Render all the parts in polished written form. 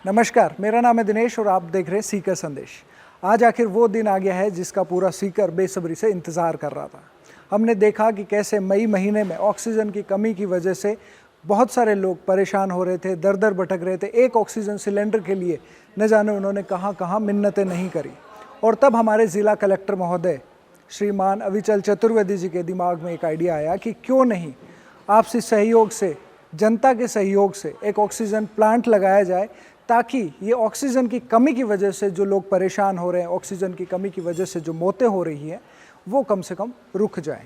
नमस्कार, मेरा नाम है दिनेश और आप देख रहे हैं सीकर संदेश। आज आखिर वो दिन आ गया है जिसका पूरा सीकर बेसब्री से इंतज़ार कर रहा था। हमने देखा कि कैसे मई महीने में ऑक्सीजन की कमी की वजह से बहुत सारे लोग परेशान हो रहे थे, दर दर भटक रहे थे। एक ऑक्सीजन सिलेंडर के लिए न जाने उन्होंने कहाँ कहाँ मिन्नतें नहीं करी। और तब हमारे ज़िला कलेक्टर महोदय श्रीमान अविचल चतुर्वेदी जी के दिमाग में एक आइडिया आया कि क्यों नहीं आपसी सहयोग से, जनता के सहयोग से एक ऑक्सीजन प्लांट लगाया जाए, ताकि ये ऑक्सीजन की कमी की वजह से जो लोग परेशान हो रहे हैं, ऑक्सीजन की कमी की वजह से जो मौतें हो रही हैं, वो कम से कम रुक जाएं।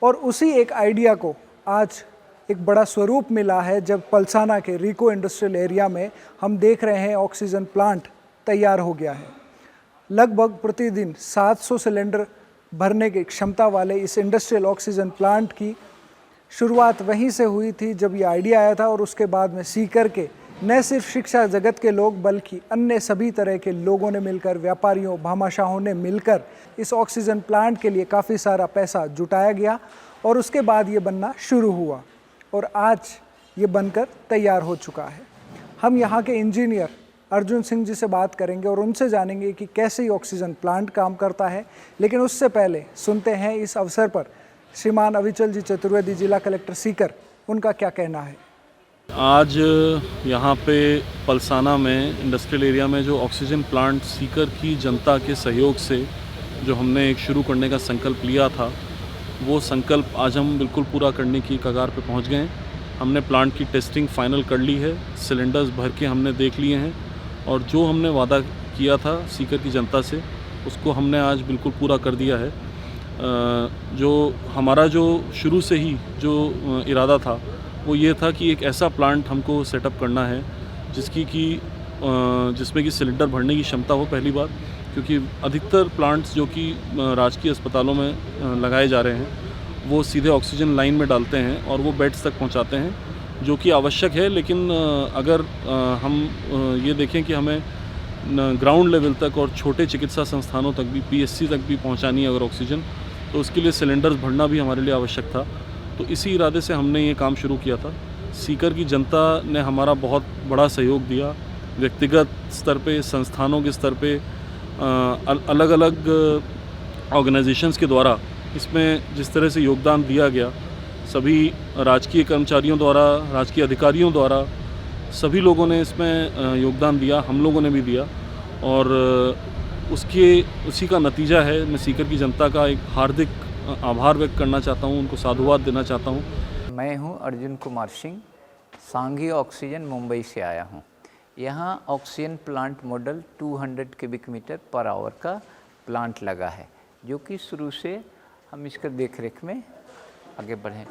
और उसी एक आइडिया को आज एक बड़ा स्वरूप मिला है जब पलसाना के रिको इंडस्ट्रियल एरिया में हम देख रहे हैं ऑक्सीजन प्लांट तैयार हो गया है। लगभग प्रतिदिन 700 सिलेंडर भरने की क्षमता वाले इस इंडस्ट्रियल ऑक्सीजन प्लांट की शुरुआत वहीं से हुई थी जब ये आइडिया आया था। और उसके बाद में सीकर के न सिर्फ शिक्षा जगत के लोग बल्कि अन्य सभी तरह के लोगों ने मिलकर, व्यापारियों, भामाशाहों ने मिलकर इस ऑक्सीजन प्लांट के लिए काफ़ी सारा पैसा जुटाया गया और उसके बाद ये बनना शुरू हुआ और आज ये बनकर तैयार हो चुका है। हम यहाँ के इंजीनियर अर्जुन सिंह जी से बात करेंगे और उनसे जानेंगे कि कैसे ये ऑक्सीजन प्लांट काम करता है। लेकिन उससे पहले सुनते हैं इस अवसर पर श्रीमान अविचल जी चतुर्वेदी, जिला कलेक्टर सीकर, उनका क्या कहना है। आज यहाँ पे पलसाना में इंडस्ट्रियल एरिया में जो ऑक्सीजन प्लांट सीकर की जनता के सहयोग से जो हमने एक शुरू करने का संकल्प लिया था, वो संकल्प आज हम बिल्कुल पूरा करने की कगार पे पहुँच गए हैं। हमने प्लांट की टेस्टिंग फाइनल कर ली है, सिलेंडर्स भर के हमने देख लिए हैं और जो हमने वादा किया था सीकर की जनता से, उसको हमने आज बिल्कुल पूरा कर दिया है। जो हमारा जो शुरू से ही जो इरादा था वो ये था कि एक ऐसा प्लांट हमको सेटअप करना है जिसमें कि सिलेंडर भरने की क्षमता हो, पहली बात, क्योंकि अधिकतर प्लांट्स जो कि राजकीय अस्पतालों में लगाए जा रहे हैं वो सीधे ऑक्सीजन लाइन में डालते हैं और वो बेड्स तक पहुंचाते हैं, जो कि आवश्यक है। लेकिन अगर हम ये देखें कि हमें ग्राउंड लेवल तक और छोटे चिकित्सा संस्थानों तक भी, पीएचसी तक भी पहुंचानी है अगर ऑक्सीजन, तो उसके लिए सिलेंडर्स भरना भी हमारे लिए आवश्यक था। तो इसी इरादे से हमने ये काम शुरू किया था। सीकर की जनता ने हमारा बहुत बड़ा सहयोग दिया, व्यक्तिगत स्तर पे, संस्थानों के स्तर पे, अलग अलग ऑर्गेनाइजेशंस के द्वारा इसमें जिस तरह से योगदान दिया गया, सभी राजकीय कर्मचारियों द्वारा, राजकीय अधिकारियों द्वारा, सभी लोगों ने इसमें योगदान दिया, हम लोगों ने भी दिया और उसी का नतीजा है। मैं सीकर की जनता का एक हार्दिक आभार व्यक्त करना चाहता हूँ, उनको साधुवाद देना चाहता हूँ। मैं हूँ अर्जुन कुमार सिंह, सांघी ऑक्सीजन, मुंबई से आया हूँ। यहाँ oxygen plant model 200 cubic metre per hour का प्लांट लगा है, जो कि शुरू से हम इसके देखरेख में आगे बढ़े।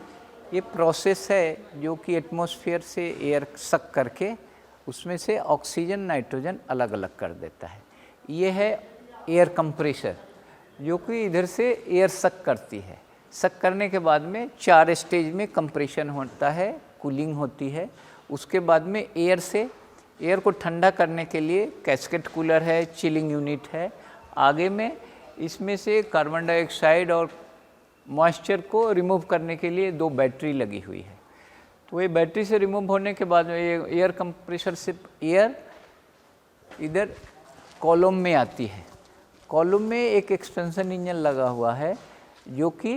ये प्रोसेस है जो कि एटमॉस्फेयर से एयर सक करके उसमें से ऑक्सीजन, नाइट्रोजन अलग अलग कर देता है। ये है एयर कंप्रेशर, जो कि इधर से एयर सक करती है। सक करने के बाद में 4 स्टेज में कंप्रेशन होता है, कूलिंग होती है। उसके बाद में एयर को ठंडा करने के लिए कैस्केट कूलर है, चिलिंग यूनिट है। आगे में इसमें से कार्बन डाइऑक्साइड और मॉइस्चर को रिमूव करने के लिए 2 बैटरी लगी हुई है। तो ये बैटरी से रिमूव होने के बाद में ये एयर कंप्रेशर से एयर इधर कॉलम में आती है। कॉलम में एक एक्सपेंशन इंजन लगा हुआ है जो कि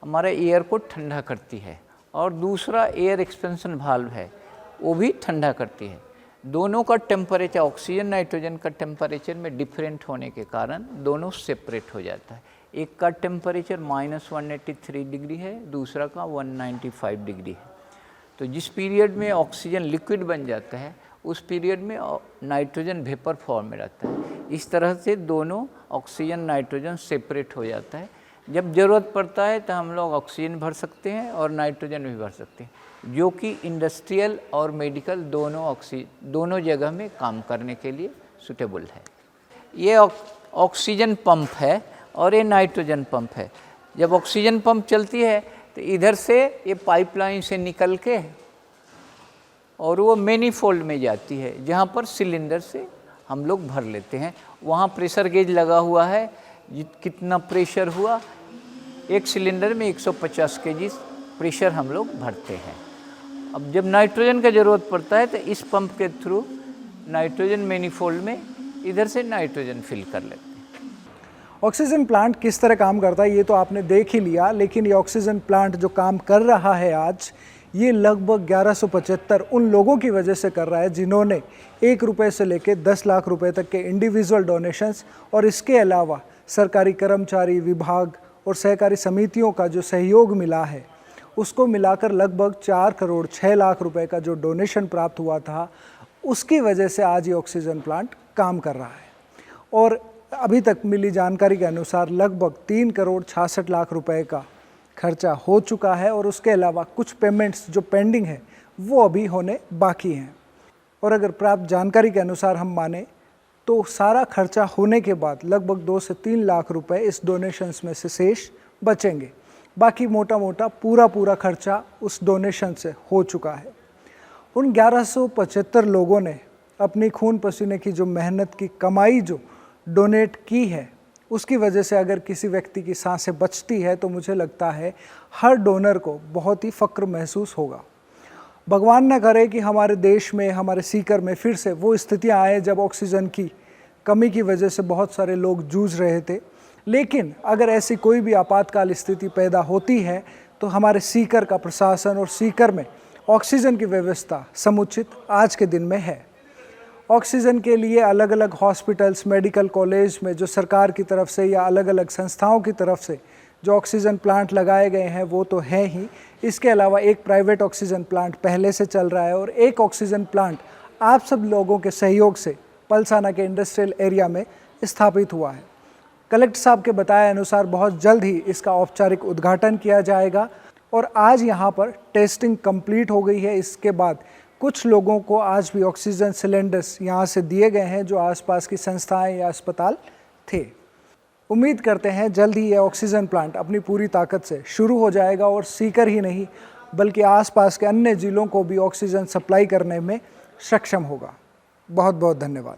हमारा एयर को ठंडा करती है, और दूसरा एयर एक्सपेंशन वाल्व है, वो भी ठंडा करती है। दोनों का टेम्परेचर, ऑक्सीजन नाइट्रोजन का टेम्परेचर में डिफरेंट होने के कारण दोनों सेपरेट हो जाता है। एक का टेम्परेचर -183 डिग्री है, दूसरा का 195 डिग्री है। तो जिस पीरियड में ऑक्सीजन लिक्विड बन जाता है उस पीरियड में नाइट्रोजन वेपर फॉर्म में रहता है। इस तरह से दोनों ऑक्सीजन नाइट्रोजन सेपरेट हो जाता है। जब ज़रूरत पड़ता है तो हम लोग ऑक्सीजन भर सकते हैं और नाइट्रोजन भी भर सकते हैं, जो कि इंडस्ट्रियल और मेडिकल दोनों जगह में काम करने के लिए सूटेबल है। ये ऑक्सीजन पंप है और ये नाइट्रोजन पंप है। जब ऑक्सीजन पंप चलती है तो इधर से ये पाइपलाइन से निकल के और वो मैनीफोल्ड में जाती है, जहाँ पर सिलेंडर से हम लोग भर लेते हैं। वहाँ प्रेशर गेज लगा हुआ है, कितना प्रेशर हुआ, एक सिलेंडर में 150 केजी प्रेशर हम लोग भरते हैं। अब जब नाइट्रोजन का ज़रूरत पड़ता है तो इस पंप के थ्रू नाइट्रोजन मैनिफोल्ड में इधर से नाइट्रोजन फिल कर लेते हैं। ऑक्सीजन प्लांट किस तरह काम करता है ये तो आपने देख ही लिया, लेकिन ये ऑक्सीजन प्लांट जो काम कर रहा है आज, ये लगभग 1175 उन लोगों की वजह से कर रहा है जिन्होंने 1 रुपये से लेकर 10 लाख रुपए तक के इंडिविजुअल डोनेशंस और इसके अलावा सरकारी कर्मचारी, विभाग और सहकारी समितियों का जो सहयोग मिला है, उसको मिलाकर लगभग 4 करोड़ 6 लाख रुपए का जो डोनेशन प्राप्त हुआ था, उसकी वजह से आज ये ऑक्सीजन प्लांट काम कर रहा है। और अभी तक मिली जानकारी के अनुसार लगभग 3 करोड़ 66 लाख रुपए का खर्चा हो चुका है और उसके अलावा कुछ पेमेंट्स जो पेंडिंग है वो अभी होने बाकी हैं। और अगर प्राप्त जानकारी के अनुसार हम माने तो सारा खर्चा होने के बाद लगभग 2 से 3 लाख रुपए इस डोनेशंस में से शेष बचेंगे। बाकी मोटा मोटा पूरा खर्चा उस डोनेशन से हो चुका है। उन 1175 लोगों ने अपनी खून पसीने की जो मेहनत की कमाई जो डोनेट की है, उसकी वजह से अगर किसी व्यक्ति की सांसें बचती है तो मुझे लगता है हर डोनर को बहुत ही फ़क्र महसूस होगा। भगवान न करे कि हमारे देश में, हमारे सीकर में फिर से वो स्थितियां आए जब ऑक्सीजन की कमी की वजह से बहुत सारे लोग जूझ रहे थे। लेकिन अगर ऐसी कोई भी आपातकाल स्थिति पैदा होती है तो हमारे सीकर का प्रशासन और सीकर में ऑक्सीजन की व्यवस्था समुचित आज के दिन में है। ऑक्सीजन के लिए अलग अलग हॉस्पिटल्स, मेडिकल कॉलेज में जो सरकार की तरफ से या अलग अलग संस्थाओं की तरफ से जो ऑक्सीजन प्लांट लगाए गए हैं वो तो है ही, इसके अलावा एक प्राइवेट ऑक्सीजन प्लांट पहले से चल रहा है और एक ऑक्सीजन प्लांट आप सब लोगों के सहयोग से पलसाना के इंडस्ट्रियल एरिया में स्थापित हुआ है। कलेक्टर साहब के बताए अनुसार बहुत जल्द ही इसका औपचारिक उद्घाटन किया जाएगा और आज यहाँ पर टेस्टिंग कंप्लीट हो गई है। इसके बाद कुछ लोगों को आज भी ऑक्सीजन सिलेंडर्स यहाँ से दिए गए हैं जो आसपास की संस्थाएं या अस्पताल थे। उम्मीद करते हैं जल्द ही ये ऑक्सीजन प्लांट अपनी पूरी ताकत से शुरू हो जाएगा और सीकर ही नहीं बल्कि आसपास के अन्य ज़िलों को भी ऑक्सीजन सप्लाई करने में सक्षम होगा। बहुत बहुत धन्यवाद।